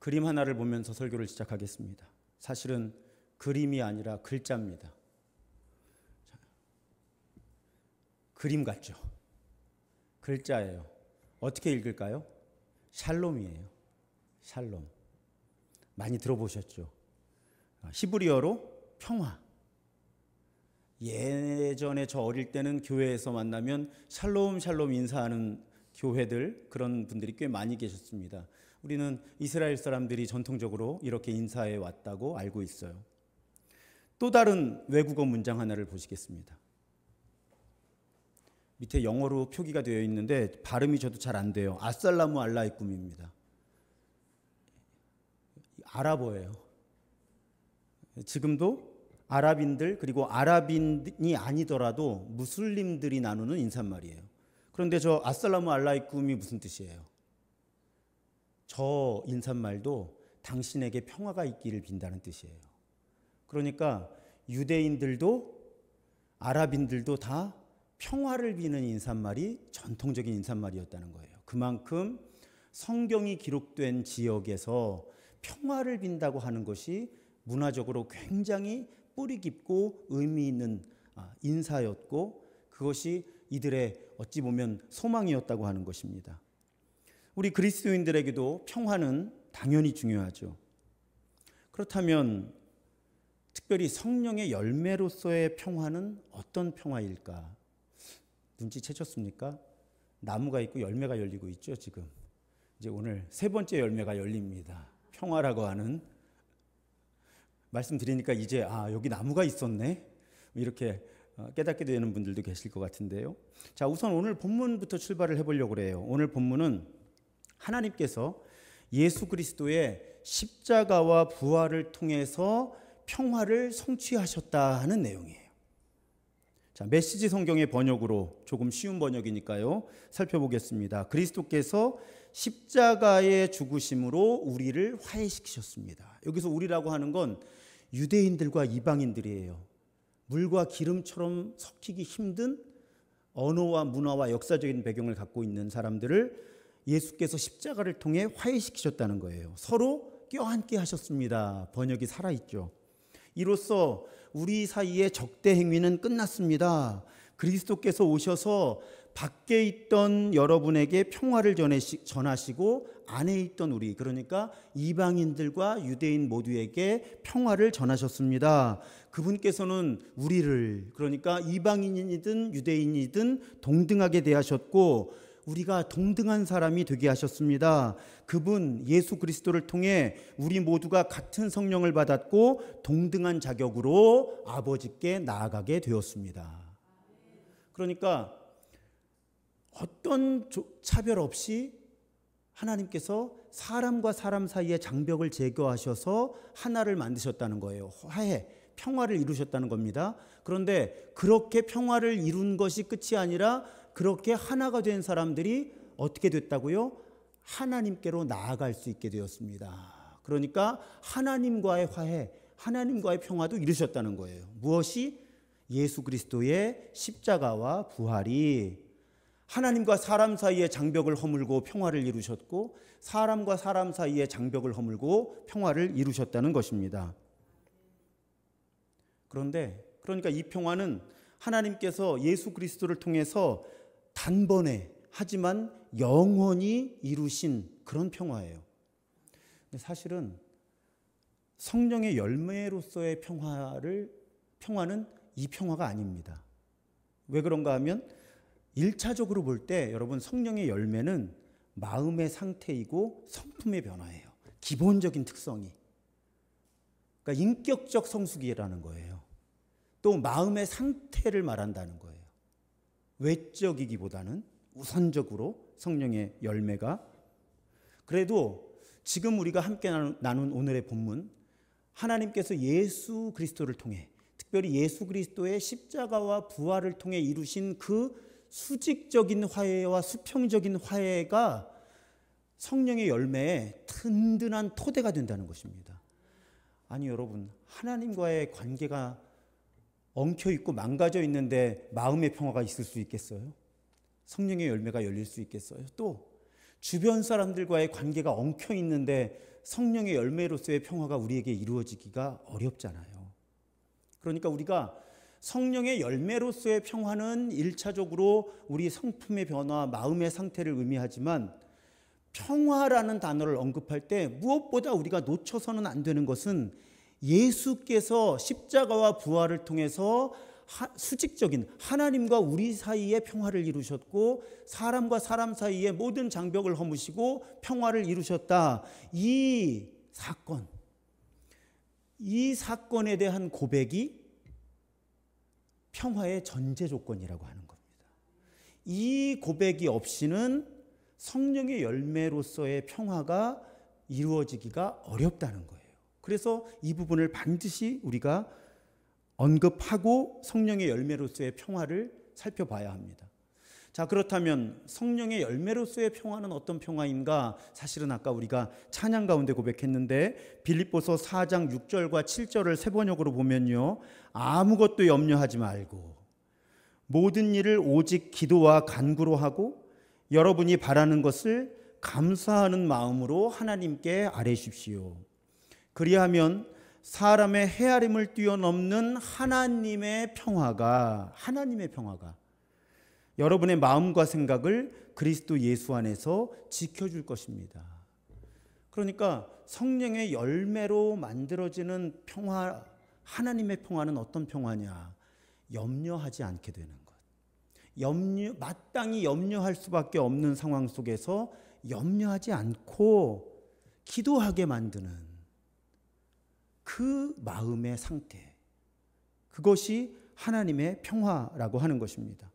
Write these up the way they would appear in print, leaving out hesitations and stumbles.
그림 하나를 보면서 설교를 시작하겠습니다. 사실은 그림이 아니라 글자입니다. 그림 같죠? 글자예요. 어떻게 읽을까요? 샬롬이에요. 샬롬. 많이 들어보셨죠? 히브리어로 평화. 예전에 저 어릴 때는 교회에서 만나면 샬롬 샬롬 인사하는 교회들, 그런 분들이 꽤 많이 계셨습니다. 우리는 이스라엘 사람들이 전통적으로 이렇게 인사해 왔다고 알고 있어요. 또 다른 외국어 문장 하나를 보시겠습니다. 밑에 영어로 표기가 되어 있는데 발음이 저도 잘 안 돼요. 아살라무 알라이쿰입니다. 아랍어예요. 지금도 아랍인들, 그리고 아랍인이 아니더라도 무슬림들이 나누는 인사말이에요. 그런데 저 아살라무 알라이쿰이 무슨 뜻이에요? 저 인사말도 당신에게 평화가 있기를 빈다는 뜻이에요. 그러니까 유대인들도 아랍인들도 다 평화를 비는 인사말이 전통적인 인사말이었다는 거예요. 그만큼 성경이 기록된 지역에서 평화를 빈다고 하는 것이 문화적으로 굉장히 뿌리 깊고 의미 있는 인사였고, 그것이 이들의 어찌 보면 소망이었다고 하는 것입니다. 우리 그리스도인들에게도 평화는 당연히 중요하죠. 그렇다면 특별히 성령의 열매로서의 평화는 어떤 평화일까? 눈치채셨습니까? 나무가 있고 열매가 열리고 있죠. 지금 이제 오늘 세 번째 열매가 열립니다. 평화라고 하는, 말씀드리니까 이제 여기 나무가 있었네, 이렇게 깨닫게 되는 분들도 계실 것 같은데요. 자, 우선 오늘 본문부터 출발을 해보려고 그래요. 오늘 본문은 하나님께서 예수 그리스도의 십자가와 부활을 통해서 평화를 성취하셨다 하는 내용이에요. 자, 메시지 성경의 번역으로, 조금 쉬운 번역이니까요, 살펴보겠습니다. 그리스도께서 십자가의 죽으심으로 우리를 화해시키셨습니다. 여기서 우리라고 하는 건 유대인들과 이방인들이에요. 물과 기름처럼 섞이기 힘든 언어와 문화와 역사적인 배경을 갖고 있는 사람들을 예수께서 십자가를 통해 화해시키셨다는 거예요. 서로 껴안게 하셨습니다. 번역이 살아있죠. 이로써 우리 사이의 적대 행위는 끝났습니다. 그리스도께서 오셔서 밖에 있던 여러분에게 평화를 전하시고 안에 있던 우리, 그러니까 이방인들과 유대인 모두에게 평화를 전하셨습니다. 그분께서는 우리를, 그러니까 이방인이든 유대인이든 동등하게 대하셨고 우리가 동등한 사람이 되게 하셨습니다. 그분 예수 그리스도를 통해 우리 모두가 같은 성령을 받았고 동등한 자격으로 아버지께 나아가게 되었습니다. 그러니까 어떤 차별 없이 하나님께서 사람과 사람 사이의 장벽을 제거하셔서 하나를 만드셨다는 거예요. 화해, 평화를 이루셨다는 겁니다. 그런데 그렇게 평화를 이룬 것이 끝이 아니라 그렇게 하나가 된 사람들이 어떻게 됐다고요? 하나님께로 나아갈 수 있게 되었습니다. 그러니까 하나님과의 화해, 하나님과의 평화도 이루셨다는 거예요. 무엇이? 예수 그리스도의 십자가와 부활이 하나님과 사람 사이의 장벽을 허물고 평화를 이루셨고, 사람과 사람 사이의 장벽을 허물고 평화를 이루셨다는 것입니다. 그러니까 이 평화는 하나님께서 예수 그리스도를 통해서 단번에, 하지만 영원히 이루신 그런 평화예요. 근데 사실은 성령의 열매로서의 평화는 이 평화가 아닙니다. 왜 그런가 하면 1차적으로 볼 때 여러분, 성령의 열매는 마음의 상태이고 성품의 변화예요. 기본적인 특성이. 그러니까 인격적 성숙이라는 거예요. 또 마음의 상태를 말한다는 거예요. 외적이기보다는 우선적으로 성령의 열매가. 그래도 지금 우리가 함께 나눈 오늘의 본문, 하나님께서 예수 그리스도를 통해, 특별히 예수 그리스도의 십자가와 부활을 통해 이루신 그 수직적인 화해와 수평적인 화해가 성령의 열매의 든든한 토대가 된다는 것입니다. 아니 여러분, 하나님과의 관계가 엉켜있고 망가져 있는데 마음의 평화가 있을 수 있겠어요? 성령의 열매가 열릴 수 있겠어요? 또 주변 사람들과의 관계가 엉켜 있는데 성령의 열매로서의 평화가 우리에게 이루어지기가 어렵잖아요. 그러니까 우리가 성령의 열매로서의 평화는 1차적으로 우리 성품의 변화, 마음의 상태를 의미하지만 평화라는 단어를 언급할 때 무엇보다 우리가 놓쳐서는 안 되는 것은 예수께서 십자가와 부활을 통해서 수직적인 하나님과 우리 사이의 평화를 이루셨고 사람과 사람 사이의 모든 장벽을 허무시고 평화를 이루셨다. 이 사건에 대한 고백이 평화의 전제 조건이라고 하는 겁니다. 이 고백이 없이는 성령의 열매로서의 평화가 이루어지기가 어렵다는 거예요. 그래서 이 부분을 반드시 우리가 언급하고 성령의 열매로서의 평화를 살펴봐야 합니다. 자, 그렇다면 성령의 열매로서의 평화는 어떤 평화인가? 사실은 아까 우리가 찬양 가운데 고백했는데 빌립보서 4장 6절과 7절을 세 번역으로 보면요, 아무것도 염려하지 말고 모든 일을 오직 기도와 간구로 하고 여러분이 바라는 것을 감사하는 마음으로 하나님께 아뢰십시오. 그리하면 사람의 헤아림을 뛰어넘는 하나님의 평화가 여러분의 마음과 생각을 그리스도 예수 안에서 지켜줄 것입니다. 그러니까 성령의 열매로 만들어지는 평화, 하나님의 평화는 어떤 평화냐? 염려하지 않게 되는 것. 마땅히 염려할 수밖에 없는 상황 속에서 염려하지 않고 기도하게 만드는 그 마음의 상태, 그것이 하나님의 평화라고 하는 것입니다.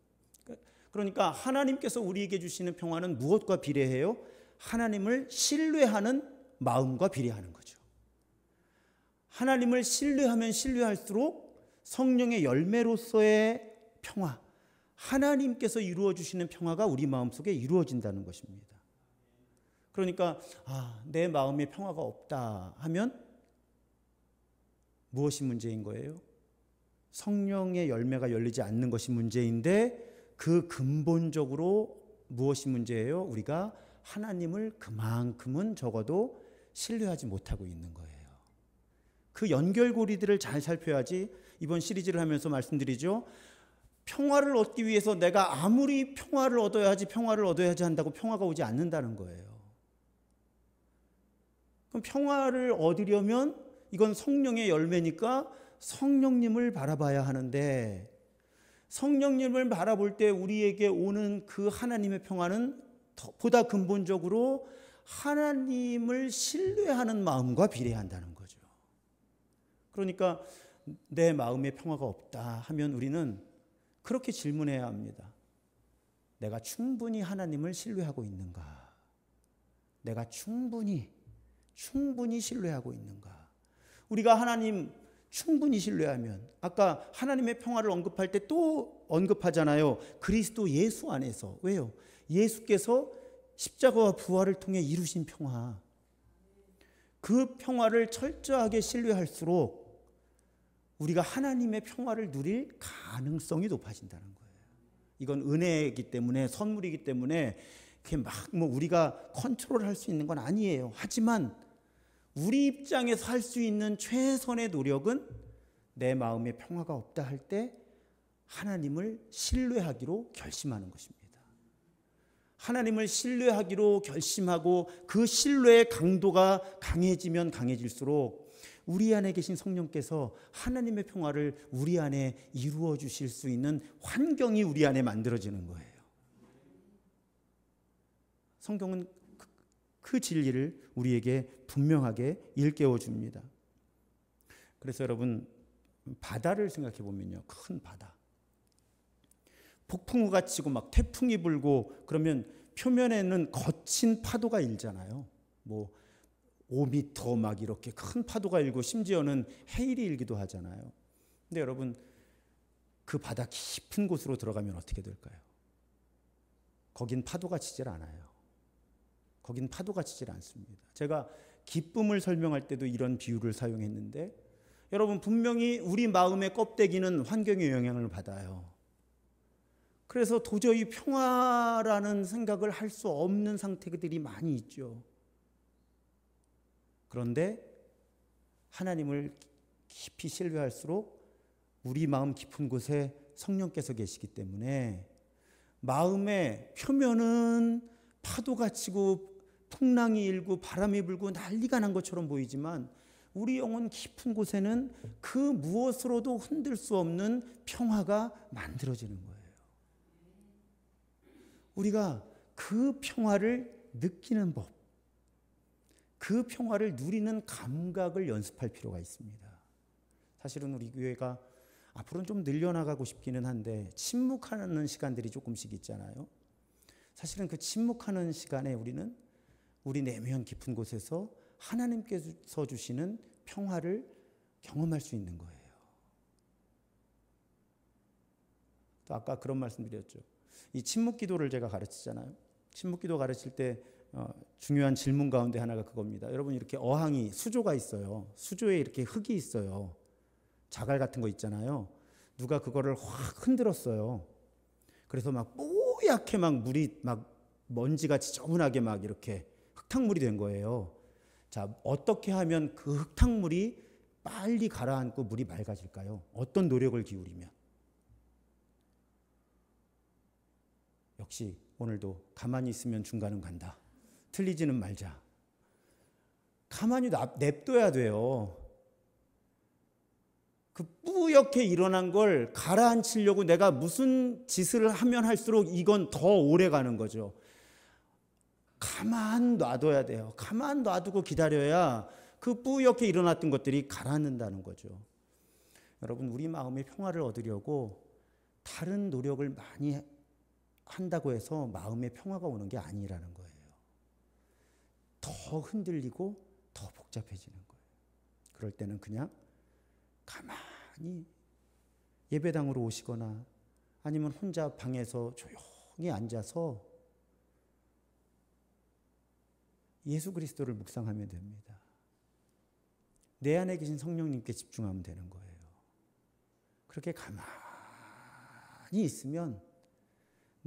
그러니까 하나님께서 우리에게 주시는 평화는 무엇과 비례해요? 하나님을 신뢰하는 마음과 비례하는 거죠. 하나님을 신뢰하면 신뢰할수록 성령의 열매로서의 평화, 하나님께서 이루어 주시는 평화가 우리 마음속에 이루어진다는 것입니다. 그러니까 내 마음에 평화가 없다 하면 무엇이 문제인 거예요? 성령의 열매가 열리지 않는 것이 문제인데 그 근본적으로 무엇이 문제예요? 우리가 하나님을 그만큼은 적어도 신뢰하지 못하고 있는 거예요. 그 연결고리들을 잘 살펴야지. 이번 시리즈를 하면서 말씀드리죠. 평화를 얻기 위해서 내가 아무리 평화를 얻어야지 한다고 평화가 오지 않는다는 거예요. 그럼 평화를 얻으려면 이건 성령의 열매니까 성령님을 바라봐야 하는데, 성령님을 바라볼 때 우리에게 오는 그 하나님의 평화는 보다 근본적으로 하나님을 신뢰하는 마음과 비례한다는 거죠. 그러니까 내 마음에 평화가 없다 하면 우리는 그렇게 질문해야 합니다. 내가 충분히 하나님을 신뢰하고 있는가? 내가 충분히 신뢰하고 있는가? 우리가 하나님 충분히 신뢰하면, 아까 하나님의 평화를 언급할 때 또 언급하잖아요. 그리스도 예수 안에서. 왜요? 예수께서 십자가와 부활을 통해 이루신 평화. 그 평화를 철저하게 신뢰할수록 우리가 하나님의 평화를 누릴 가능성이 높아진다는 거예요. 이건 은혜이기 때문에, 선물이기 때문에 그게 막 우리가 컨트롤할 수 있는 건 아니에요. 하지만 우리 입장에서 할 수 있는 최선의 노력은 내 마음에 평화가 없다 할 때 하나님을 신뢰하기로 결심하는 것입니다. 하나님을 신뢰하기로 결심하고 그 신뢰의 강도가 강해지면 강해질수록 우리 안에 계신 성령께서 하나님의 평화를 우리 안에 이루어 주실 수 있는 환경이 우리 안에 만들어지는 거예요. 성경은 그 진리를 우리에게 분명하게 일깨워 줍니다. 그래서 여러분, 바다를 생각해 보면요, 큰 바다. 폭풍우가 치고 막 태풍이 불고 그러면 표면에는 거친 파도가 일잖아요. 5m 막 이렇게 큰 파도가 일고 심지어는 해일이 일기도 하잖아요. 근데 여러분, 그 바다 깊은 곳으로 들어가면 어떻게 될까요? 거긴 파도가 치질 않아요. 거긴 파도가 치질 않습니다. 제가 기쁨을 설명할 때도 이런 비유를 사용했는데, 여러분, 분명히 우리 마음의 껍데기는 환경의 영향을 받아요. 그래서 도저히 평화라는 생각을 할 수 없는 상태들이 많이 있죠. 그런데 하나님을 깊이 신뢰할수록 우리 마음 깊은 곳에 성령께서 계시기 때문에 마음의 표면은 파도가 치고 풍랑이 일고 바람이 불고 난리가 난 것처럼 보이지만 우리 영혼 깊은 곳에는 그 무엇으로도 흔들 수 없는 평화가 만들어지는 거예요. 우리가 그 평화를 느끼는 법, 그 평화를 누리는 감각을 연습할 필요가 있습니다. 사실은 우리 교회가 앞으로는 좀 늘려나가고 싶기는 한데 침묵하는 시간들이 조금씩 있잖아요. 사실은 그 침묵하는 시간에 우리는 우리 내면 깊은 곳에서 하나님께서 주시는 평화를 경험할 수 있는 거예요. 또 아까 그런 말씀 드렸죠. 이 침묵 기도를 제가 가르치잖아요. 침묵 기도 가르칠 때 중요한 질문 가운데 하나가 그겁니다. 여러분, 이렇게 어항이 수조가 있어요. 수조에 이렇게 흙이 있어요. 자갈 같은 거 있잖아요. 누가 그거를 확 흔들었어요. 그래서 막 뽀얗게 막 물이 막 먼지가 지저분하게 막 이렇게 흙탕물이 된 거예요. 자, 어떻게 하면 그 흙탕물이 빨리 가라앉고 물이 맑아질까요? 어떤 노력을 기울이면? 역시 오늘도 가만히 있으면 중간은 간다. 틀리지는 말자. 가만히 냅둬야 돼요. 그 뿌옇게 일어난 걸 가라앉히려고 내가 무슨 짓을 하면 할수록 이건 더 오래 가는 거죠. 가만 놔둬야 돼요. 가만 놔두고 기다려야 그 뿌옇게 일어났던 것들이 가라앉는다는 거죠. 여러분, 우리 마음의 평화를 얻으려고 다른 노력을 많이 한다고 해서 마음의 평화가 오는 게 아니라는 거예요. 더 흔들리고 더 복잡해지는 거예요. 그럴 때는 그냥 가만히 예배당으로 오시거나 아니면 혼자 방에서 조용히 앉아서 예수 그리스도를 묵상하면 됩니다. 내 안에 계신 성령님께 집중하면 되는 거예요. 그렇게 가만히 있으면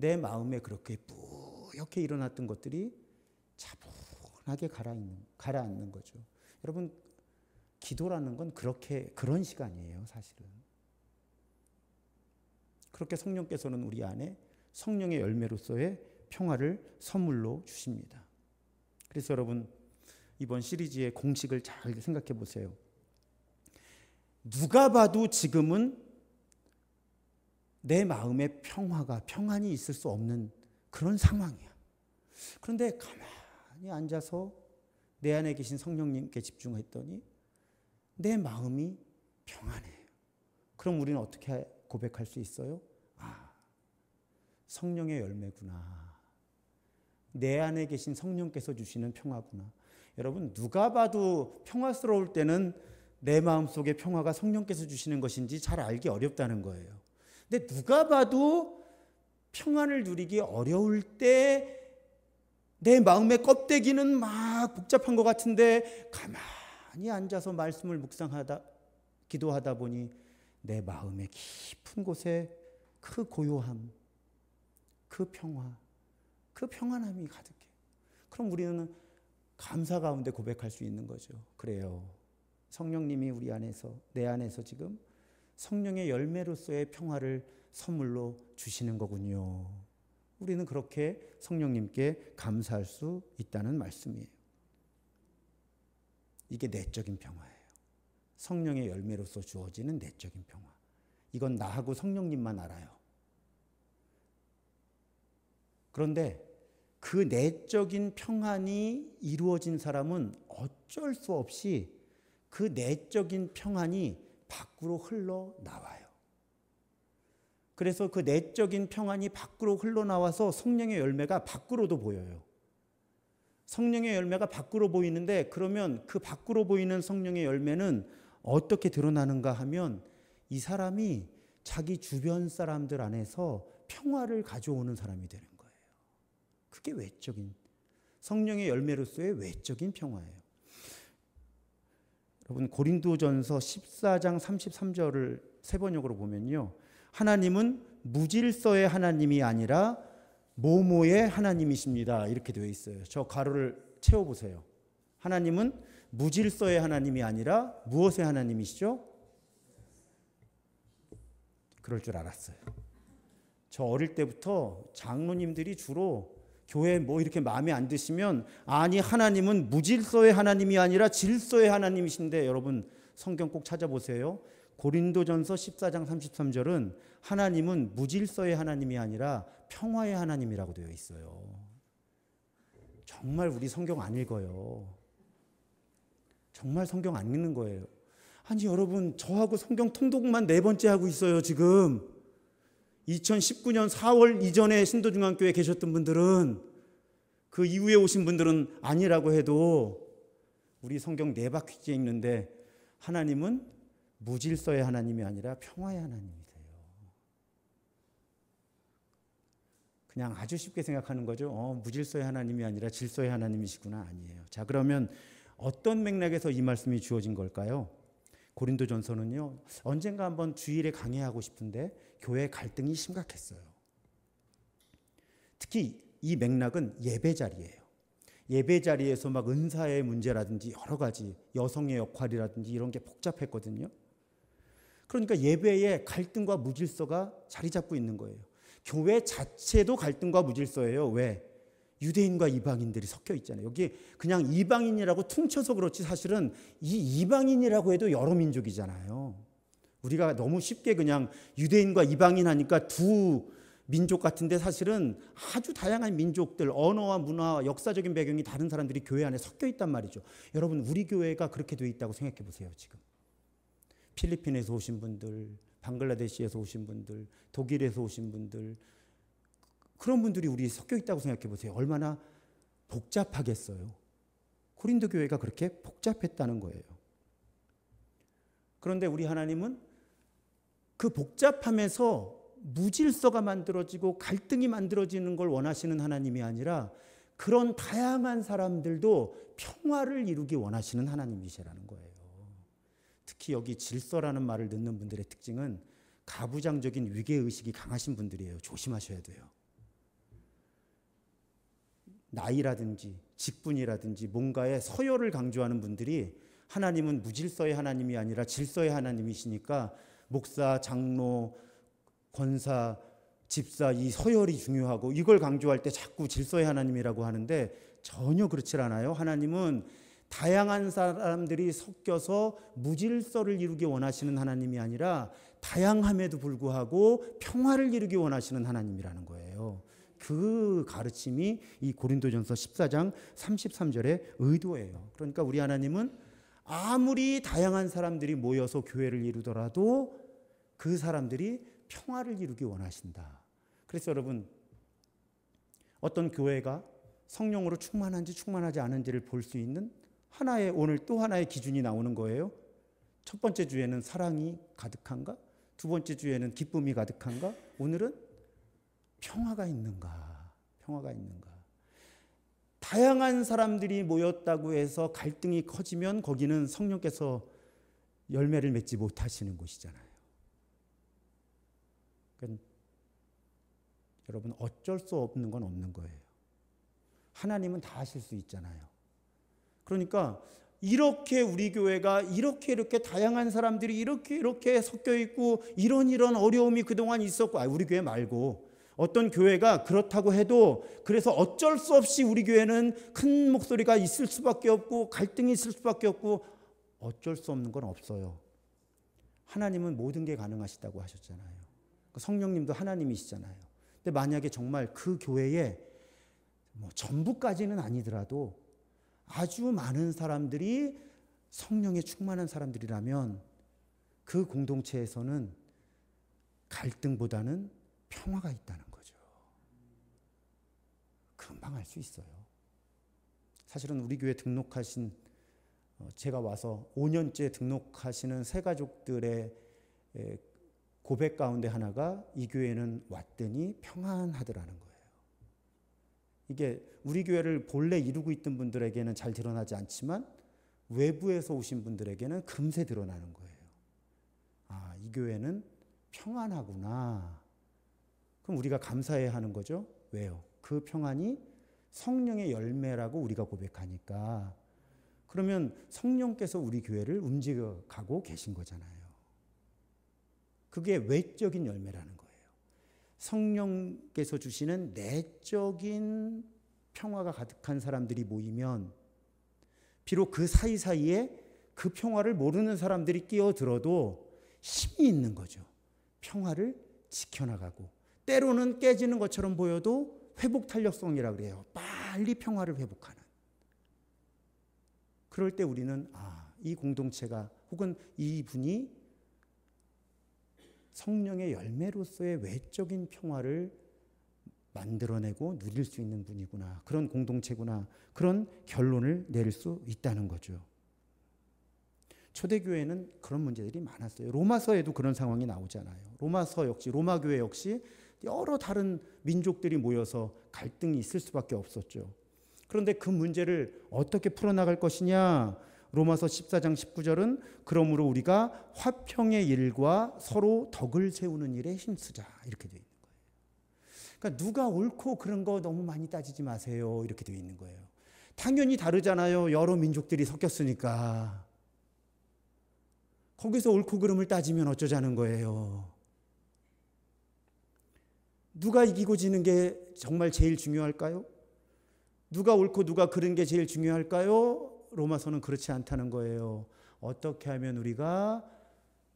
내 마음에 그렇게 뿌옇게 일어났던 것들이 차분하게 가라앉는 거죠. 여러분, 기도라는 건 그런 시간이에요, 사실은. 그렇게 성령께서는 우리 안에 성령의 열매로서의 평화를 선물로 주십니다. 그래서 여러분, 이번 시리즈의 공식을 잘 생각해 보세요. 누가 봐도 지금은 내 마음의 평안이 있을 수 없는 그런 상황이야. 그런데 가만히 앉아서 내 안에 계신 성령님께 집중했더니 내 마음이 평안해요. 그럼 우리는 어떻게 고백할 수 있어요? 아, 성령의 열매구나. 내 안에 계신 성령께서 주시는 평화구나. 여러분, 누가 봐도 평화스러울 때는 내 마음속의 평화가 성령께서 주시는 것인지 잘 알기 어렵다는 거예요. 근데 누가 봐도 평안을 누리기 어려울 때 내 마음의 껍데기는 막 복잡한 것 같은데 가만히 앉아서 말씀을 묵상하다 기도하다 보니 내 마음의 깊은 곳에 그 고요함, 그 평화, 그 평안함이 가득해. 그럼 우리는 감사 가운데 고백할 수 있는 거죠. 그래요. 성령님이 우리 안에서, 내 안에서 지금 성령의 열매로서의 평화를 선물로 주시는 거군요. 우리는 그렇게 성령님께 감사할 수 있다는 말씀이에요. 이게 내적인 평화예요. 성령의 열매로서 주어지는 내적인 평화. 이건 나하고 성령님만 알아요. 그런데 그 내적인 평안이 이루어진 사람은 어쩔 수 없이 그 내적인 평안이 밖으로 흘러나와요. 그래서 그 내적인 평안이 밖으로 흘러나와서 성령의 열매가 밖으로도 보여요. 성령의 열매가 밖으로 보이는데 그러면 그 밖으로 보이는 성령의 열매는 어떻게 드러나는가 하면 이 사람이 자기 주변 사람들 안에서 평화를 가져오는 사람이 되는 거예요. 그게 외적인 성령의 열매로서의 외적인 평화예요. 여러분, 고린도전서 14장 33절을 세 번역으로 보면요, 하나님은 무질서의 하나님이 아니라 모모의 하나님이십니다. 이렇게 되어 있어요. 저 가로를 채워보세요. 하나님은 무질서의 하나님이 아니라 무엇의 하나님이시죠? 그럴 줄 알았어요. 저 어릴 때부터 장로님들이 주로 교회 뭐 이렇게 마음에 안 드시면 아니 하나님은 무질서의 하나님이 아니라 질서의 하나님이신데, 여러분 성경 꼭 찾아보세요. 고린도전서 14장 33절은 하나님은 무질서의 하나님이 아니라 평화의 하나님이라고 되어 있어요. 정말 우리 성경 안 읽어요. 정말 성경 안 읽는 거예요. 아니 여러분, 저하고 성경 통독만 4번째 하고 있어요 지금. 2019년 4월 이전에 신도중앙교회에 계셨던 분들은, 그 이후에 오신 분들은 아니라고 해도 우리 성경 4바퀴째 읽는데 하나님은 무질서의 하나님이 아니라 평화의 하나님이세요. 그냥 아주 쉽게 생각하는 거죠. 무질서의 하나님이 아니라 질서의 하나님이시구나. 아니에요. 자, 그러면 어떤 맥락에서 이 말씀이 주어진 걸까요? 고린도전서는요, 언젠가 한번 주일에 강의하고 싶은데 교회 갈등이 심각했어요. 특히 이 맥락은 예배 자리예요. 예배 자리에서 막 은사의 문제라든지 여러 가지 여성의 역할이라든지 이런 게 복잡했거든요. 그러니까 예배에 갈등과 무질서가 자리 잡고 있는 거예요. 교회 자체도 갈등과 무질서예요. 왜? 유대인과 이방인들이 섞여 있잖아요. 여기 그냥 이방인이라고 퉁쳐서 그렇지 사실은 이 이방인이라고 해도 여러 민족이잖아요. 우리가 너무 쉽게 그냥 유대인과 이방인 하니까 두 민족 같은데 사실은 아주 다양한 민족들, 언어와 문화, 역사적인 배경이 다른 사람들이 교회 안에 섞여 있단 말이죠. 여러분, 우리 교회가 그렇게 되어 있다고 생각해 보세요. 지금 필리핀에서 오신 분들, 방글라데시에서 오신 분들, 독일에서 오신 분들, 그런 분들이 우리 섞여 있다고 생각해 보세요. 얼마나 복잡하겠어요. 고린도 교회가 그렇게 복잡했다는 거예요. 그런데 우리 하나님은 그 복잡함에서 무질서가 만들어지고 갈등이 만들어지는 걸 원하시는 하나님이 아니라 그런 다양한 사람들도 평화를 이루기 원하시는 하나님이시라는 거예요. 특히 여기 질서라는 말을 듣는 분들의 특징은 가부장적인 위계의식이 강하신 분들이에요. 조심하셔야 돼요. 나이라든지 직분이라든지 뭔가의 서열을 강조하는 분들이 하나님은 무질서의 하나님이 아니라 질서의 하나님이시니까 목사, 장로, 권사, 집사 이 서열이 중요하고 이걸 강조할 때 자꾸 질서의 하나님이라고 하는데 전혀 그렇지 않아요. 하나님은 다양한 사람들이 섞여서 무질서를 이루기 원하시는 하나님이 아니라 다양함에도 불구하고 평화를 이루기 원하시는 하나님이라는 거예요. 그 가르침이 이 고린도전서 14장 33절의 의도예요. 그러니까 우리 하나님은 아무리 다양한 사람들이 모여서 교회를 이루더라도 그 사람들이 평화를 이루기 원하신다. 그래서 여러분, 어떤 교회가 성령으로 충만한지 충만하지 않은지를 볼 수 있는 하나의, 오늘 또 하나의 기준이 나오는 거예요. 첫 번째 주에는 사랑이 가득한가? 두 번째 주에는 기쁨이 가득한가? 오늘은 평화가 있는가? 평화가 있는가? 다양한 사람들이 모였다고 해서 갈등이 커지면 거기는 성령께서 열매를 맺지 못하시는 곳이잖아요. 그러니까 여러분, 어쩔 수 없는 건 없는 거예요. 하나님은 다 하실 수 있잖아요. 그러니까 이렇게 우리 교회가 이렇게 다양한 사람들이 이렇게 섞여 있고 이런 어려움이 그동안 있었고, 우리 교회 말고 어떤 교회가 그렇다고 해도 그래서 어쩔 수 없이 우리 교회는 큰 목소리가 있을 수밖에 없고 갈등이 있을 수밖에 없고 어쩔 수 없는 건 없어요. 하나님은 모든 게 가능하시다고 하셨잖아요. 성령님도 하나님이시잖아요. 근데 만약에 정말 그 교회에 전부까지는 아니더라도 아주 많은 사람들이 성령에 충만한 사람들이라면 그 공동체에서는 갈등보다는 평화가 있다는 거죠. 금방 알 수 있어요. 사실은 우리 교회 등록하신, 제가 와서 5년째 등록하시는 새가족들의 고백 가운데 하나가 이 교회는 왔더니 평안하더라는 거예요. 이게 우리 교회를 본래 이루고 있던 분들에게는 잘 드러나지 않지만 외부에서 오신 분들에게는 금세 드러나는 거예요. 이 교회는 평안하구나. 그럼 우리가 감사해야 하는 거죠. 왜요? 그 평안이 성령의 열매라고 우리가 고백하니까. 그러면 성령께서 우리 교회를 움직여가고 계신 거잖아요. 그게 외적인 열매라는 거예요. 성령께서 주시는 내적인 평화가 가득한 사람들이 모이면 비록 그 사이사이에 그 평화를 모르는 사람들이 끼어들어도 힘이 있는 거죠. 평화를 지켜나가고, 때로는 깨지는 것처럼 보여도 회복 탄력성이라 그래요. 빨리 평화를 회복하는. 그럴 때 우리는 이 공동체가 혹은 이분이 성령의 열매로서의 외적인 평화를 만들어내고 누릴 수 있는 분이구나. 그런 공동체구나. 그런 결론을 내릴 수 있다는 거죠. 초대교회는 그런 문제들이 많았어요. 로마서에도 그런 상황이 나오잖아요. 로마서 역시, 로마교회 역시 여러 다른 민족들이 모여서 갈등이 있을 수밖에 없었죠. 그런데 그 문제를 어떻게 풀어나갈 것이냐? 로마서 14장 19절은 그러므로 우리가 화평의 일과 서로 덕을 세우는 일에 힘쓰자, 이렇게 되어 있는 거예요. 그러니까 누가 옳고 그런 거 너무 많이 따지지 마세요, 이렇게 되어 있는 거예요. 당연히 다르잖아요. 여러 민족들이 섞였으니까. 거기서 옳고 그름을 따지면 어쩌자는 거예요. 누가 이기고 지는 게 정말 제일 중요할까요? 누가 옳고 누가 그른 게 제일 중요할까요? 로마서는 그렇지 않다는 거예요. 어떻게 하면 우리가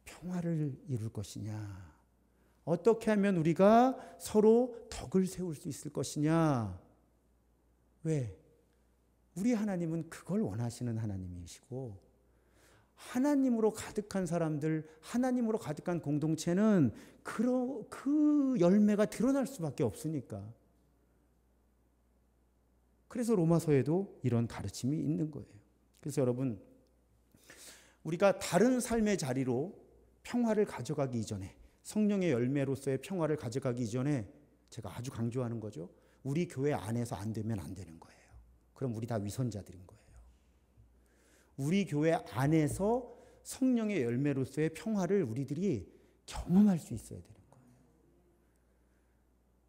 평화를 이룰 것이냐? 어떻게 하면 우리가 서로 덕을 세울 수 있을 것이냐? 왜? 우리 하나님은 그걸 원하시는 하나님이시고, 하나님으로 가득한 사람들, 하나님으로 가득한 공동체는 그 열매가 드러날 수밖에 없으니까. 그래서 로마서에도 이런 가르침이 있는 거예요. 그래서 여러분, 우리가 다른 삶의 자리로 평화를 가져가기 이전에, 성령의 열매로서의 평화를 가져가기 이전에 제가 아주 강조하는 거죠. 우리 교회 안에서 안 되면 안 되는 거예요. 그럼 우리 다 위선자들인 거예요. 우리 교회 안에서 성령의 열매로서의 평화를 우리들이 경험할 수 있어야 되는 거예요.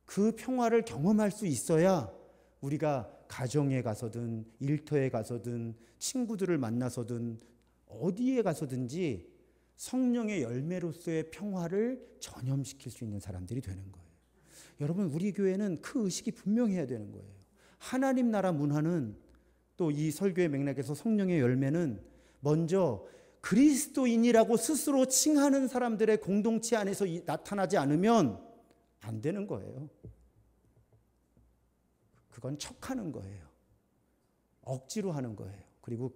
그 평화를 경험할 수 있어야 우리가 가정에 가서든 일터에 가서든 친구들을 만나서든 어디에 가서든지 성령의 열매로서의 평화를 전염시킬 수 있는 사람들이 되는 거예요. 여러분, 우리 교회는 그 의식이 분명해야 되는 거예요. 하나님 나라 문화는, 또 이 설교의 맥락에서 성령의 열매는 먼저 그리스도인이라고 스스로 칭하는 사람들의 공동체 안에서 나타나지 않으면 안 되는 거예요. 그건 척하는 거예요. 억지로 하는 거예요. 그리고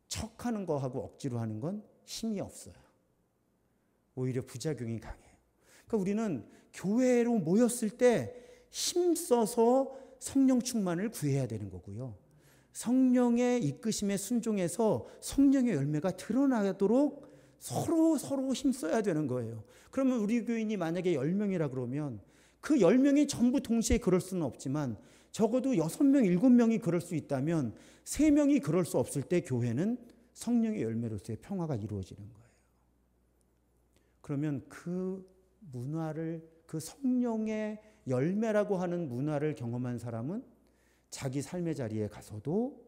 척하는 거하고 억지로 하는 건 힘이 없어요. 오히려 부작용이 강해요. 그러니까 우리는 교회로 모였을 때 힘써서 성령 충만을 구해야 되는 거고요. 성령의 이끄심에 순종해서 성령의 열매가 드러나도록 서로 힘써야 되는 거예요. 그러면 우리 교인이 만약에 10명이라 그러면 그 10명이 전부 동시에 그럴 수는 없지만 적어도 6명, 7명이 그럴 수 있다면 3명이 그럴 수 없을 때 교회는 성령의 열매로서의 평화가 이루어지는 거예요. 그러면 그 문화를, 그 성령의 열매라고 하는 문화를 경험한 사람은 자기 삶의 자리에 가서도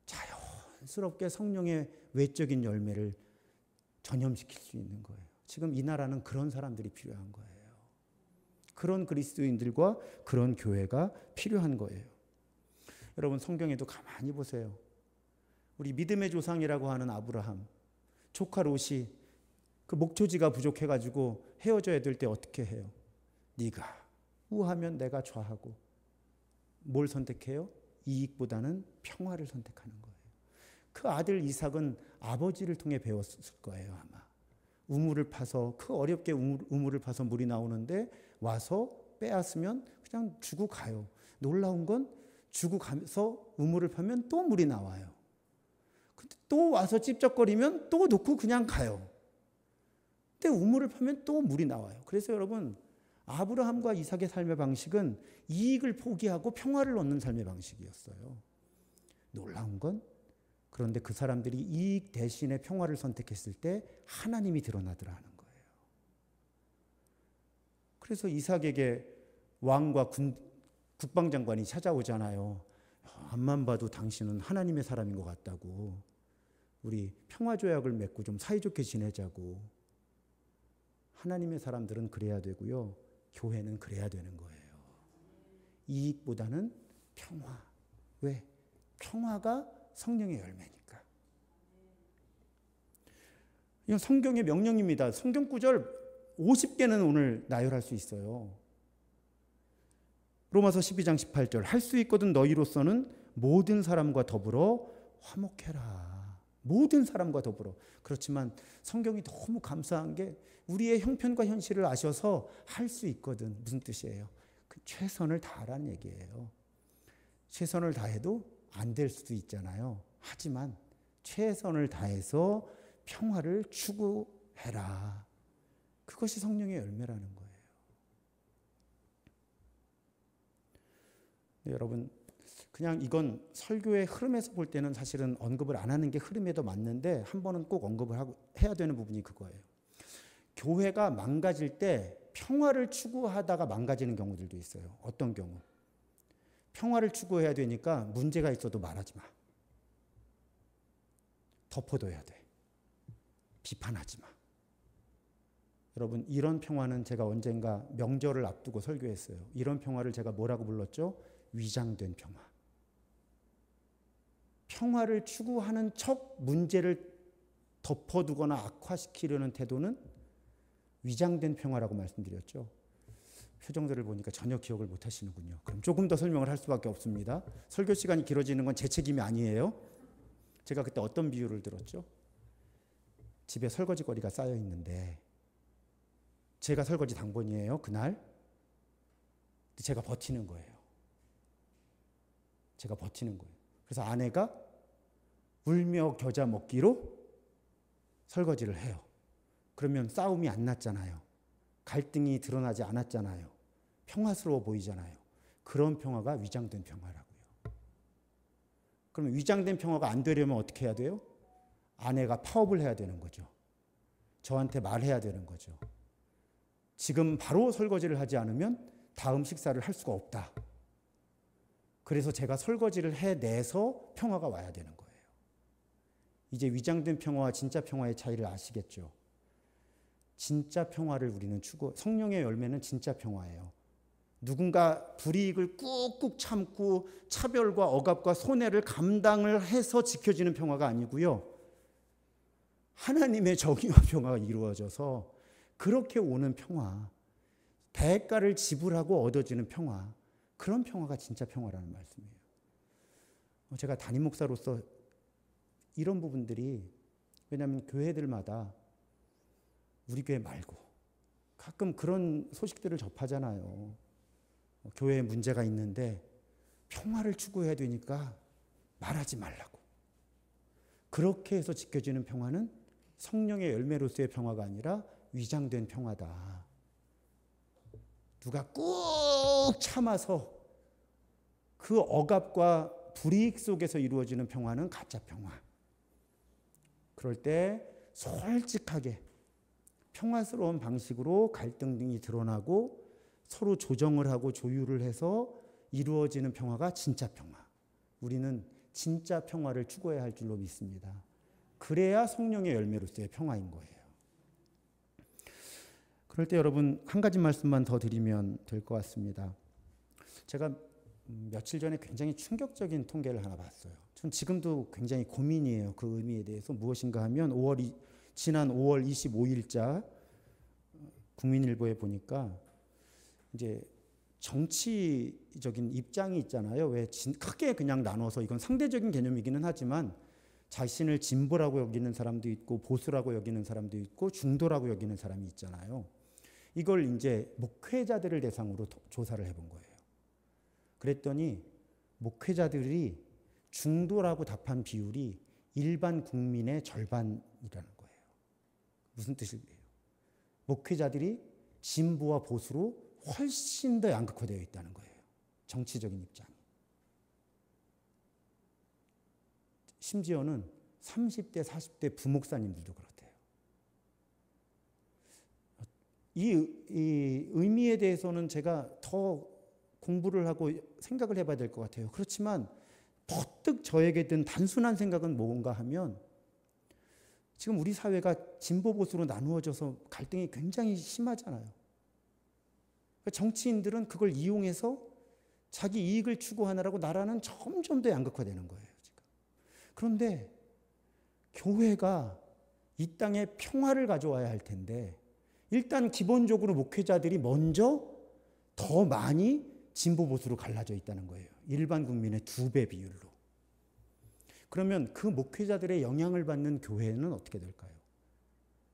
자연스럽게 성령의 외적인 열매를 전염시킬 수 있는 거예요. 지금 이 나라는 그런 사람들이 필요한 거예요. 그런 그리스도인들과 그런 교회가 필요한 거예요. 여러분, 성경에도 가만히 보세요. 우리 믿음의 조상이라고 하는 아브라함, 조카 롯이 그 목초지가 부족해가지고 헤어져야 될 때 어떻게 해요? 네가 우하면 내가 좌하고. 뭘 선택해요? 이익보다는 평화를 선택하는 거예요. 그 아들 이삭은 아버지를 통해 배웠을 거예요, 아마. 우물을 파서, 그 어렵게 우물을 파서 물이 나오는데 와서 빼앗으면 그냥 주고 가요. 놀라운 건 주고 가서 우물을 파면 또 물이 나와요. 근데 또 와서 찝쩍거리면 또 놓고 그냥 가요. 근데 우물을 파면 또 물이 나와요. 그래서 여러분, 아브라함과 이삭의 삶의 방식은 이익을 포기하고 평화를 얻는 삶의 방식이었어요. 놀라운 건, 그런데 그 사람들이 이익 대신에 평화를 선택했을 때 하나님이 드러나더라 하는 거예요. 그래서 이삭에게 왕과 국방장관이 찾아오잖아요. 앞만 봐도 당신은 하나님의 사람인 것 같다고. 우리 평화조약을 맺고 좀 사이좋게 지내자고. 하나님의 사람들은 그래야 되고요. 교회는 그래야 되는 거예요. 이익보다는 평화. 왜? 평화가 성령의 열매니까. 이건 성경의 명령입니다. 성경 구절 50개는 오늘 나열할 수 있어요. 로마서 12장 18절 할 수 있거든 너희로서는 모든 사람과 더불어 화목해라. 모든 사람과 더불어. 그렇지만 성경이 너무 감사한 게 우리의 형편과 현실을 아셔서 할 수 있거든. 무슨 뜻이에요? 최선을 다하라는 얘기예요. 최선을 다해도 안 될 수도 있잖아요. 하지만 최선을 다해서 평화를 추구해라. 그것이 성령의 열매라는 거예요. 네, 여러분, 그냥 이건 설교의 흐름에서 볼 때는 사실은 언급을 안 하는 게 흐름에 더 맞는데 한 번은 꼭 언급을 해야 되는 부분이 그거예요. 교회가 망가질 때 평화를 추구하다가 망가지는 경우들도 있어요. 어떤 경우? 평화를 추구해야 되니까 문제가 있어도 말하지 마. 덮어둬야 돼. 비판하지 마. 여러분, 이런 평화는 제가 언젠가 명절을 앞두고 설교했어요. 이런 평화를 제가 뭐라고 불렀죠? 위장된 평화. 평화를 추구하는 척 문제를 덮어두거나 악화시키려는 태도는 위장된 평화라고 말씀드렸죠. 표정들을 보니까 전혀 기억을 못 하시는군요. 그럼 조금 더 설명을 할 수밖에 없습니다. 설교 시간이 길어지는 건 제 책임이 아니에요. 제가 그때 어떤 비유를 들었죠? 집에 설거지거리가 쌓여 있는데 제가 설거지 당번이에요. 그날 제가 버티는 거예요. 제가 버티는 거예요. 그래서 아내가 울며 겨자 먹기로 설거지를 해요. 그러면 싸움이 안 났잖아요. 갈등이 드러나지 않았잖아요. 평화스러워 보이잖아요. 그런 평화가 위장된 평화라고요. 그러면 위장된 평화가 안 되려면 어떻게 해야 돼요? 아내가 파업을 해야 되는 거죠. 저한테 말해야 되는 거죠. 지금 바로 설거지를 하지 않으면 다음 식사를 할 수가 없다. 그래서 제가 설거지를 해내서 평화가 와야 되는 거예요. 이제 위장된 평화와 진짜 평화의 차이를 아시겠죠? 진짜 평화를 우리는 성령의 열매는 진짜 평화예요. 누군가 불이익을 꾹꾹 참고 차별과 억압과 손해를 감당을 해서 지켜지는 평화가 아니고요. 하나님의 정의와 평화가 이루어져서 그렇게 오는 평화, 대가를 지불하고 얻어지는 평화, 그런 평화가 진짜 평화라는 말씀이에요. 제가 담임 목사로서 이런 부분들이, 왜냐하면 교회들마다 우리 교회 말고 가끔 그런 소식들을 접하잖아요. 교회에 문제가 있는데 평화를 추구해야 되니까 말하지 말라고. 그렇게 해서 지켜지는 평화는 성령의 열매로서의 평화가 아니라 위장된 평화다. 누가 꾹 참아서 그 억압과 불이익 속에서 이루어지는 평화는 가짜 평화. 그럴 때 솔직하게 평화스러운 방식으로 갈등 등이 드러나고 서로 조정을 하고 조율을 해서 이루어지는 평화가 진짜 평화. 우리는 진짜 평화를 추구해야 할 줄로 믿습니다. 그래야 성령의 열매로서의 평화인 거예요. 그럴 때 여러분 한 가지 말씀만 더 드리면 될 것 같습니다. 제가 며칠 전에 굉장히 충격적인 통계를 하나 봤어요. 전 지금도 굉장히 고민이에요. 그 의미에 대해서 무엇인가 하면 지난 5월 25일자 국민일보에 보니까 이제 정치적인 입장이 있잖아요. 왜 크게 그냥 나눠서 이건 상대적인 개념이기는 하지만 자신을 진보라고 여기는 사람도 있고 보수라고 여기는 사람도 있고 중도라고 여기는 사람이 있잖아요. 이걸 이제 목회자들을 대상으로 조사를 해본 거예요. 그랬더니 목회자들이 중도라고 답한 비율이 일반 국민의 절반이라는 거예요. 무슨 뜻이에요? 목회자들이 진보와 보수로 훨씬 더 양극화되어 있다는 거예요. 정치적인 입장이. 심지어는 30대, 40대 부목사님들도 그렇대요. 이 의미에 대해서는 제가 더 공부를 하고 생각을 해봐야 될 것 같아요. 그렇지만 퍼뜩 저에게 든 단순한 생각은 뭔가 하면 지금 우리 사회가 진보 보수로 나누어져서 갈등이 굉장히 심하잖아요. 정치인들은 그걸 이용해서 자기 이익을 추구하느라고 나라는 점점 더 양극화되는 거예요. 지금. 그런데 교회가 이 땅에 평화를 가져와야 할 텐데 일단 기본적으로 목회자들이 먼저 더 많이 진보 보수로 갈라져 있다는 거예요. 일반 국민의 2배 비율로. 그러면 그 목회자들의 영향을 받는 교회는 어떻게 될까요?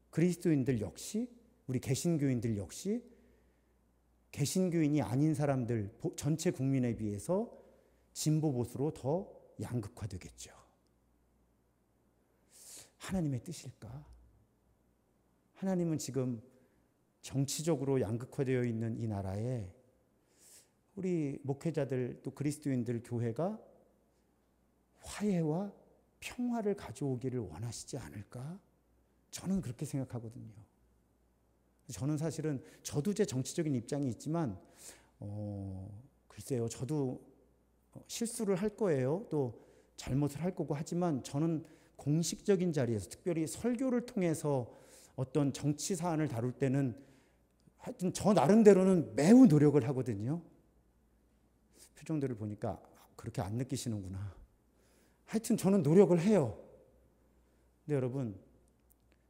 그리스도인들 역시, 우리 개신교인들 역시 개신교인이 아닌 사람들 전체 국민에 비해서 진보 보수로 더 양극화되겠죠. 하나님의 뜻일까? 하나님은 지금 정치적으로 양극화되어 있는 이 나라에 우리 목회자들 또 그리스도인들 교회가 화해와 평화를 가져오기를 원하시지 않을까? 저는 그렇게 생각하거든요. 저는 사실은 저도 제 정치적인 입장이 있지만 글쎄요, 저도 실수를 할 거예요. 또 잘못을 할 거고 하지만 저는 공식적인 자리에서 특별히 설교를 통해서 어떤 정치 사안을 다룰 때는 하여튼 저 나름대로는 매우 노력을 하거든요. 표정들을 보니까 그렇게 안 느끼시는구나. 하여튼 저는 노력을 해요. 근데 여러분,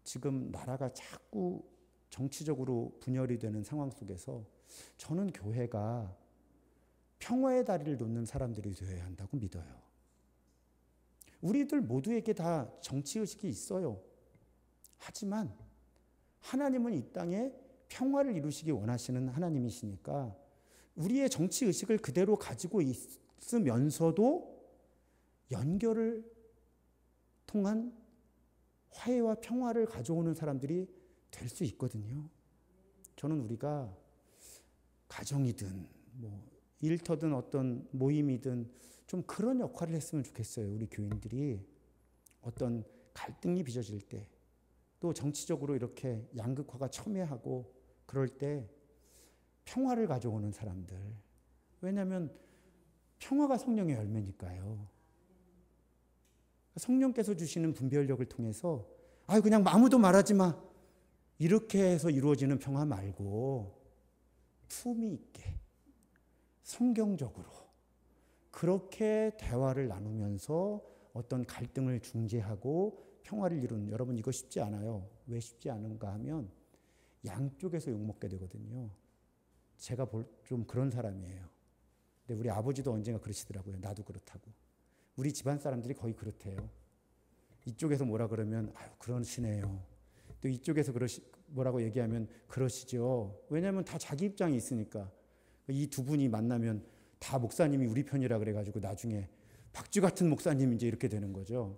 지금 나라가 자꾸 정치적으로 분열이 되는 상황 속에서 저는 교회가 평화의 다리를 놓는 사람들이 되어야 한다고 믿어요. 우리들 모두에게 다 정치의식이 있어요. 하지만 하나님은 이 땅에 평화를 이루시기 원하시는 하나님이시니까 우리의 정치의식을 그대로 가지고 있으면서도 연결을 통한 화해와 평화를 가져오는 사람들이 될 수 있거든요. 저는 우리가 가정이든 일터든 어떤 모임이든 좀 그런 역할을 했으면 좋겠어요. 우리 교인들이 어떤 갈등이 빚어질 때 또 정치적으로 이렇게 양극화가 첨예하고 그럴 때 평화를 가져오는 사람들. 왜냐하면 평화가 성령의 열매니까요. 성령께서 주시는 분별력을 통해서 그냥 아무도 말하지 마. 이렇게 해서 이루어지는 평화 말고 품위 있게 성경적으로 그렇게 대화를 나누면서 어떤 갈등을 중재하고 평화를 이루는, 여러분 이거 쉽지 않아요. 왜 쉽지 않은가 하면 양쪽에서 욕먹게 되거든요. 제가 좀 그런 사람이에요. 근데 우리 아버지도 언젠가 그러시더라고요. 나도 그렇다고. 우리 집안 사람들이 거의 그렇대요. 이쪽에서 뭐라 그러면 그러시네요. 또 이쪽에서 뭐라고 얘기하면 그러시죠. 왜냐하면 다 자기 입장이 있으니까. 이 두 분이 만나면 다 목사님이 우리 편이라 그래가지고 나중에 박쥐 같은 목사님 이제 이렇게 되는 거죠.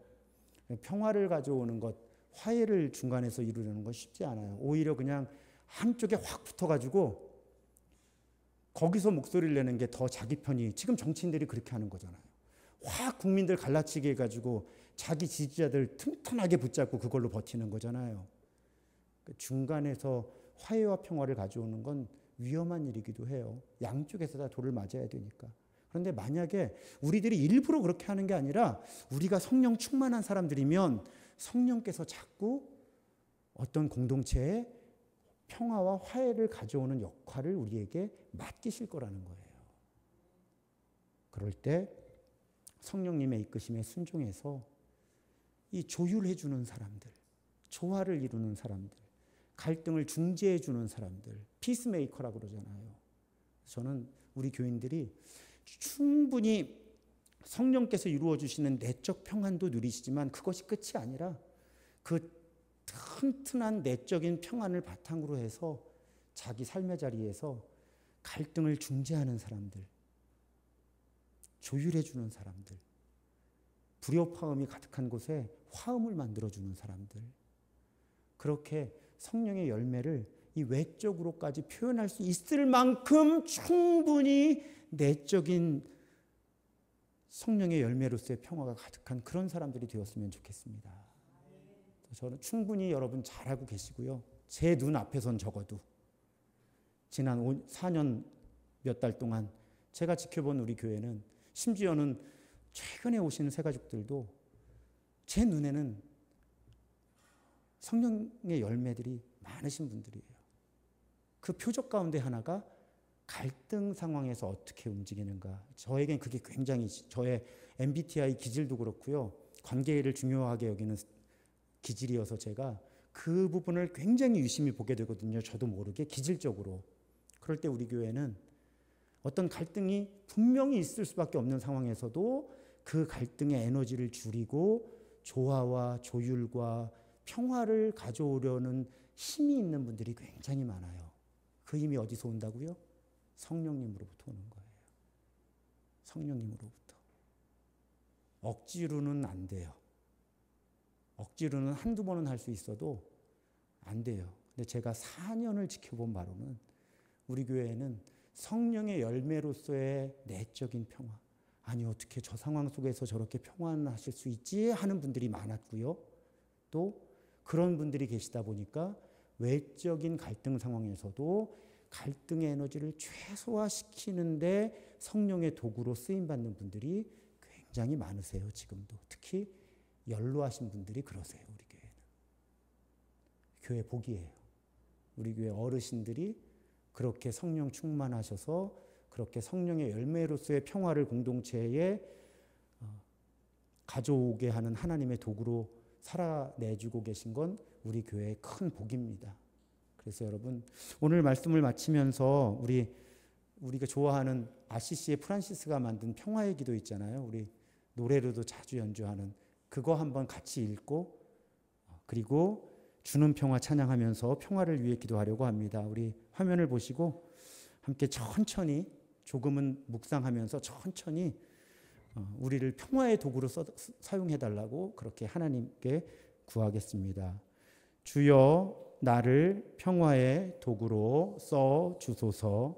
평화를 가져오는 것, 화해를 중간에서 이루려는 건 쉽지 않아요. 오히려 그냥 한쪽에 확 붙어가지고 거기서 목소리를 내는 게 더 자기 편이, 지금 정치인들이 그렇게 하는 거잖아요. 확 국민들 갈라치게 해가지고 자기 지지자들 튼튼하게 붙잡고 그걸로 버티는 거잖아요. 중간에서 화해와 평화를 가져오는 건 위험한 일이기도 해요. 양쪽에서 다 돌을 맞아야 되니까. 그런데 만약에 우리들이 일부러 그렇게 하는 게 아니라 우리가 성령 충만한 사람들이면 성령께서 자꾸 어떤 공동체에 평화와 화해를 가져오는 역할을 우리에게 맡기실 거라는 거예요. 그럴 때 성령님의 이끄심에 순종해서 이 조율해 주는 사람들, 조화를 이루는 사람들, 갈등을 중재해 주는 사람들, 피스메이커라고 그러잖아요. 저는 우리 교인들이 충분히 성령께서 이루어 주시는 내적 평안도 누리시지만 그것이 끝이 아니라 그 튼튼한 내적인 평안을 바탕으로 해서 자기 삶의 자리에서 갈등을 중재하는 사람들, 조율해 주는 사람들, 불협화음이 가득한 곳에 화음을 만들어주는 사람들, 그렇게 성령의 열매를 이 외적으로까지 표현할 수 있을 만큼 충분히 내적인 성령의 열매로서의 평화가 가득한 그런 사람들이 되었으면 좋겠습니다. 저는 충분히 여러분 잘하고 계시고요. 제 눈앞에선 적어도 지난 4년 몇 달 동안 제가 지켜본 우리 교회는, 심지어는 최근에 오시는 새가족들도 제 눈에는 성령의 열매들이 많으신 분들이에요. 그 표적 가운데 하나가 갈등 상황에서 어떻게 움직이는가. 저에겐 그게 굉장히, 저의 MBTI 기질도 그렇고요, 관계를 중요하게 여기는 기질이어서 제가 그 부분을 굉장히 유심히 보게 되거든요. 저도 모르게 기질적으로. 그럴 때 우리 교회는 어떤 갈등이 분명히 있을 수밖에 없는 상황에서도 그 갈등의 에너지를 줄이고 조화와 조율과 평화를 가져오려는 힘이 있는 분들이 굉장히 많아요. 그 힘이 어디서 온다고요? 성령님으로부터 오는 거예요. 성령님으로부터. 억지로는 안 돼요. 억지로는 한두 번은 할 수 있어도 안 돼요. 근데 제가 4년을 지켜본 바로는 우리 교회에는 성령의 열매로서의 내적인 평화, 아니 어떻게 저 상황 속에서 저렇게 평안하실 수 있지 하는 분들이 많았고요. 또 그런 분들이 계시다 보니까 외적인 갈등 상황에서도 갈등의 에너지를 최소화시키는데 성령의 도구로 쓰임받는 분들이 굉장히 많으세요. 지금도. 특히 연로하신 분들이 그러세요. 우리 교회는. 교회 복이에요. 우리 교회 어르신들이 그렇게 성령 충만하셔서 그렇게 성령의 열매로서의 평화를 공동체에 가져오게 하는 하나님의 도구로 살아내주고 계신 건 우리 교회의 큰 복입니다. 그래서 여러분, 오늘 말씀을 마치면서 우리가 좋아하는 아시시의 프란시스가 만든 평화의 기도 있잖아요. 우리 노래로도 자주 연주하는 그거 한번 같이 읽고, 그리고 주는 평화 찬양하면서 평화를 위해 기도하려고 합니다. 우리 화면을 보시고 함께 천천히, 조금은 묵상하면서 천천히 우리를 평화의 도구로 사용해달라고 그렇게 하나님께 구하겠습니다. 주여, 나를 평화의 도구로 써 주소서.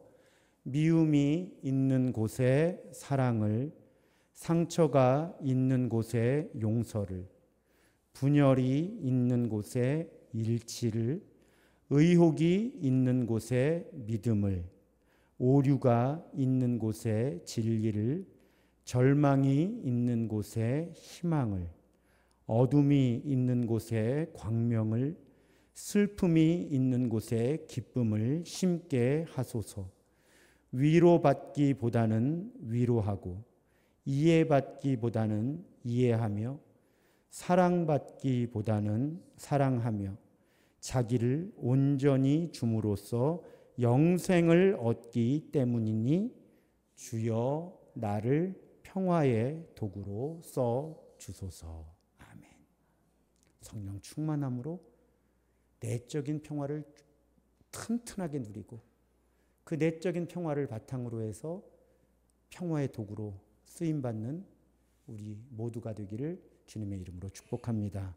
미움이 있는 곳에 사랑을, 상처가 있는 곳에 용서를, 분열이 있는 곳에 일치를, 의혹이 있는 곳에 믿음을, 오류가 있는 곳에 진리를, 절망이 있는 곳에 희망을, 어둠이 있는 곳에 광명을, 슬픔이 있는 곳에 기쁨을 심게 하소서. 위로받기보다는 위로하고, 이해받기보다는 이해하며, 사랑받기보다는 사랑하며, 자기를 온전히 줌으로써 영생을 얻기 때문이니 주여, 나를 평화의 도구로 써 주소서. 아멘. 성령 충만함으로 내적인 평화를 튼튼하게 누리고, 그 내적인 평화를 바탕으로 해서 평화의 도구로 쓰임받는 우리 모두가 되기를 주님의 이름으로 축복합니다.